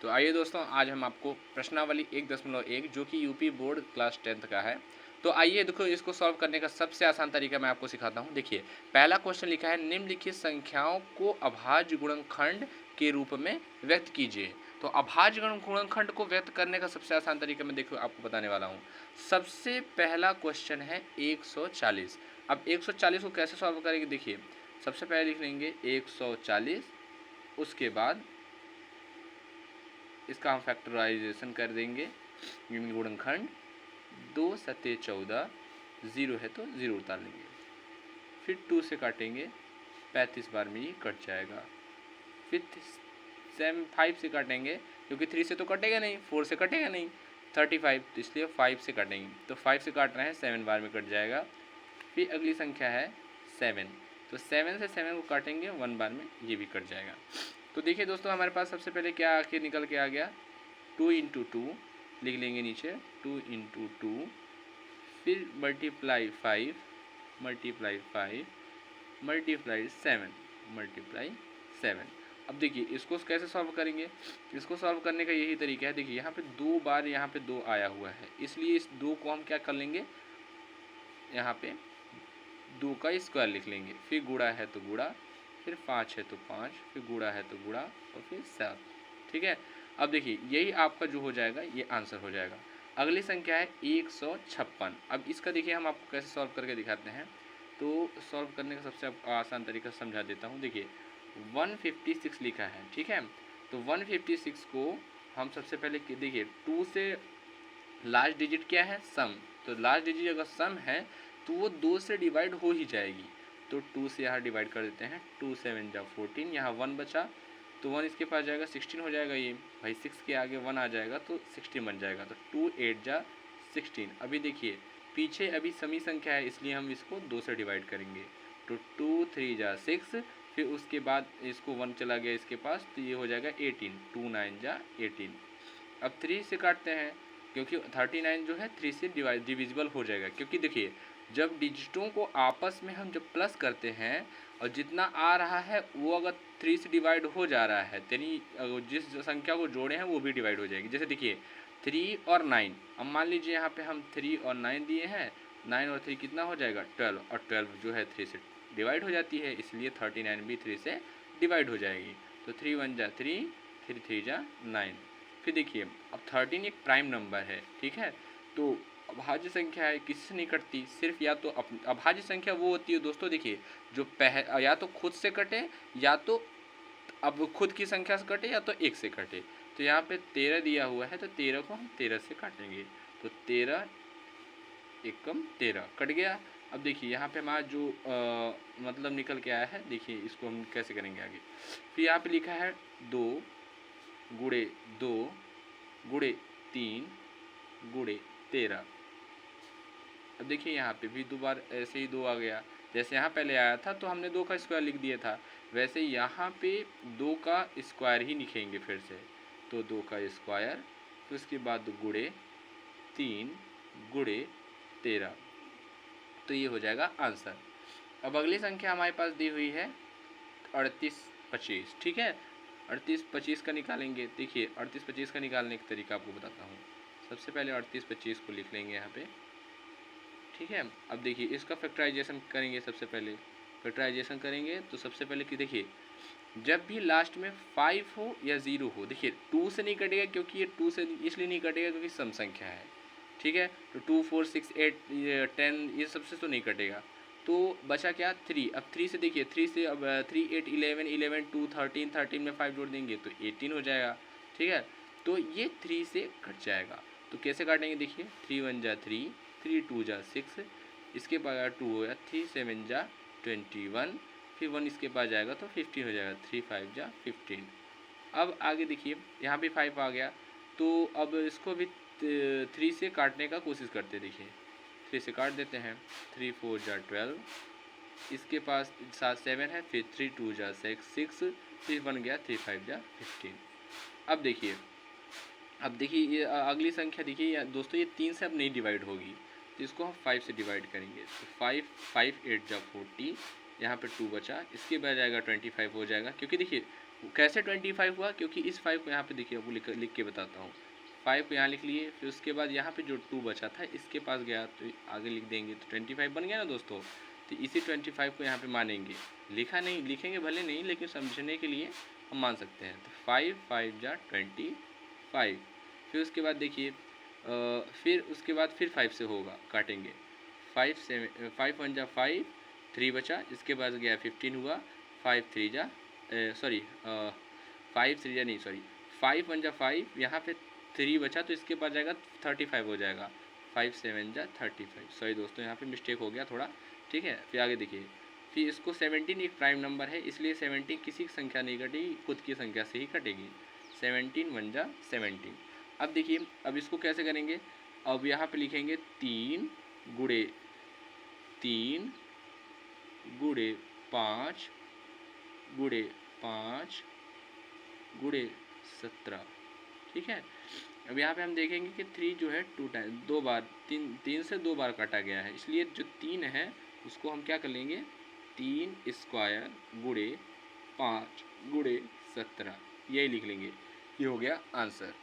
तो आइए दोस्तों, आज हम आपको प्रश्नावली 1.1 जो कि यूपी बोर्ड क्लास 10th का है। तो आइए देखो, इसको सॉल्व करने का सबसे आसान तरीका मैं आपको सिखाता हूँ। देखिए, पहला क्वेश्चन लिखा है निम्नलिखित संख्याओं को अभाज्य गुणनखंड के रूप में व्यक्त कीजिए। तो अभाज्य गुणनखंड को व्यक्त करने का सबसे आसान तरीका मैं देखो आपको बताने वाला हूँ। सबसे पहला क्वेश्चन है 140। अब 140 को कैसे सॉल्व करेंगे, देखिए सबसे पहले लिख लेंगे 140, उसके बाद इसका हम फैक्टराइजेशन कर देंगे। गुणनखंड 2 सत्ते 14, 0 है तो 0 उतार लेंगे, फिर 2 से काटेंगे, 35 बार में ये कट जाएगा। फिर 5 से काटेंगे, क्योंकि 3 से तो कटेगा नहीं, 4 से कटेगा नहीं, 35, तो इसलिए 5 से काटेंगे। तो 5 से काट रहे हैं, 7 बार में कट जाएगा। फिर अगली संख्या है 7, तो 7 से 7 को काटेंगे 1 बार में, ये भी कट जाएगा। तो देखिए दोस्तों, हमारे पास सबसे पहले क्या आखिर निकल के आ गया, 2 × 2 लिख लेंगे नीचे, 2 × 2, फिर मल्टीप्लाई 5 मल्टीप्लाई 7। अब देखिए इसको कैसे सॉल्व करेंगे। इसको सॉल्व करने का यही तरीका है। देखिए यहाँ पे 2 बार यहाँ पे 2 आया हुआ है, इसलिए इस 2 को हम क्या कर लेंगे, यहाँ पे 2 का स्क्वायर लिख लेंगे। फिर गुणा है तो गुणा, फिर 5 है तो 5, फिर गुणा है तो गुणा, और फिर 7। ठीक है, अब देखिए यही आपका जो हो जाएगा, ये आंसर हो जाएगा। अगली संख्या है 156। अब इसका देखिए हम आपको कैसे सॉल्व करके दिखाते हैं। तो सॉल्व करने का सबसे आसान तरीका समझा देता हूँ। देखिए 156 लिखा है, ठीक है। तो 156 को हम सबसे पहले देखिए 2 से लास्ट डिजिट क्या है, सम। तो लास्ट डिजिट अगर सम है तो वो 2 से डिवाइड हो ही जाएगी। तो 2 से यहाँ डिवाइड कर देते हैं, 2 7 जा 14, यहाँ 1 बचा तो 1 इसके पास जाएगा, 16 हो जाएगा। ये भाई 6 के आगे 1 आ जाएगा तो 16 बन जाएगा। तो 2 8 जा 16। अभी देखिए पीछे अभी समी संख्या है, इसलिए हम इसको 2 से डिवाइड करेंगे। तो 2 3 जा 6, फिर उसके बाद इसको 1 चला गया इसके पास, तो ये हो जाएगा 18, 2 9 जा 18। अब 3 से काटते हैं, क्योंकि 39 जो है 3 से डिविजिबल हो जाएगा। क्योंकि देखिए जब डिजिटों को आपस में हम जब प्लस करते हैं और जितना आ रहा है वो अगर 3 से डिवाइड हो जा रहा है, यानी जिस संख्या को जोड़े हैं वो भी डिवाइड हो जाएगी। जैसे देखिए 3 और 9, अब मान लीजिए यहाँ पे हम 3 और 9 दिए हैं, 9 और 3 कितना हो जाएगा, 12, और 12 जो है 3 से डिवाइड हो जाती है, इसलिए 39 भी 3 से डिवाइड हो जाएगी। तो 3 1 जा 3, फिर 3 जा 9। फिर देखिए अब 13 एक प्राइम नंबर है, ठीक है। तो अभाज्य संख्या है, किसी से नहीं कटती, सिर्फ या तो अभाज्य संख्या वो होती है दोस्तों, देखिए जो या तो खुद से कटे, या तो अब खुद की संख्या से कटे, या तो 1 से कटे। तो यहाँ पे 13 दिया हुआ है, तो 13 को हम 13 से काटेंगे। तो 13 एकम 13 कट गया। अब देखिए यहाँ पे हमारा जो मतलब निकल के आया है, देखिए इसको हम कैसे करेंगे आगे। फिर यहाँ पे लिखा है 2 गुणे 2 गुणे 3 गुणे 13। अब देखिए यहाँ पे भी 2 बार ऐसे ही 2 आ गया। जैसे यहाँ पहले आया था तो हमने 2 का स्क्वायर लिख दिया था, वैसे यहाँ पे 2 का स्क्वायर ही लिखेंगे फिर से। तो 2 का स्क्वायर, फिर उसके बाद गुणे 3 गुणे 13, तो ये हो जाएगा आंसर। अब अगली संख्या हमारे पास दी हुई है 38 25, ठीक है। 38 25 का निकालेंगे। देखिए 38 25 का निकालने का तरीका आपको बताता हूँ। सबसे पहले 38 25 को लिख लेंगे यहाँ पे, ठीक है। अब देखिए इसका फैक्टराइजेशन करेंगे। सबसे पहले फैक्टराइजेशन करेंगे तो सबसे पहले कि देखिए जब भी लास्ट में 5 हो या 0 हो, देखिए 2 से नहीं कटेगा, क्योंकि ये 2 से इसलिए नहीं कटेगा क्योंकि सम संख्या है, ठीक है। तो 2 4 6 8 10 ये सबसे तो नहीं कटेगा। तो बचा क्या, 3। अब 3 से देखिए 3 से अब 3 8 11 11 2 13 13 में 5 जोड़ देंगे तो 18 हो जाएगा, ठीक है। तो ये 3 से कट जाएगा। तो कैसे काटेंगे, देखिए 3 1 जा 3, 3 2 जा 6, इसके बाद 2 हो गया, 3 7 जा 21, फिर 1 इसके पास जाएगा तो 15 हो जाएगा, 3 5 जा 15। अब आगे देखिए यहाँ भी 5 आ गया, तो अब इसको भी 3 से काटने का कोशिश करते। देखिए 3 से काट देते हैं, 3 4 जा 12, इसके पास 7 है, फिर 3 2 जा 6, फिर बन गया 3 5 जा 15। अब देखिए ये अगली संख्या देखिए दोस्तों, ये 3 से अब नहीं डिवाइड होगी, तो इसको हम 5 से डिवाइड करेंगे। तो 5 8 जा 40, यहाँ पे 2 बचा, इसके बाद जाएगा 25 हो जाएगा, क्योंकि देखिए कैसे 25 हुआ, क्योंकि इस 5 को यहाँ पे देखिए, आपको लिख के बताता हूँ। 5 को यहाँ लिख लिए, फिर उसके बाद यहाँ पे जो 2 बचा था इसके पास गया तो आगे लिख देंगे, तो 25 बन गया ना दोस्तों। तो इसी 25 को यहाँ पे मानेंगे, लिखेंगे भले नहीं, लेकिन समझने के लिए हम मान सकते हैं। तो 5 5 जा 25। फिर उसके बाद देखिए, फिर उसके बाद फिर 5 से होगा, काटेंगे। 5 1 जा 5, 3 बचा, इसके पास गया 15 हुआ। 5 3 जा 5 1 जा 5, यहाँ पे 3 बचा तो इसके पास जाएगा 35 हो जाएगा। 5 7 जा 35। सॉरी दोस्तों, यहाँ पे मिस्टेक हो गया थोड़ा, ठीक है। फिर आगे देखिए, फिर इसको 17 एक प्राइम नंबर है, इसलिए 17 किसी की संख्या नहीं कटेगी, खुद की संख्या से ही कटेगी। 17 1 जा 17। अब देखिए, अब इसको कैसे करेंगे, अब यहाँ पे लिखेंगे 3 गुणे 5 गुणे 5 गुणे 17, ठीक है। अब यहाँ पे हम देखेंगे कि 3 जो है 2 टाइम 2 बार 3 से 2 बार काटा गया है, इसलिए जो 3 है उसको हम क्या कर लेंगे, 3 स्क्वायर गुणे 5 गुणे 17, यही लिख लेंगे। ये हो गया आंसर।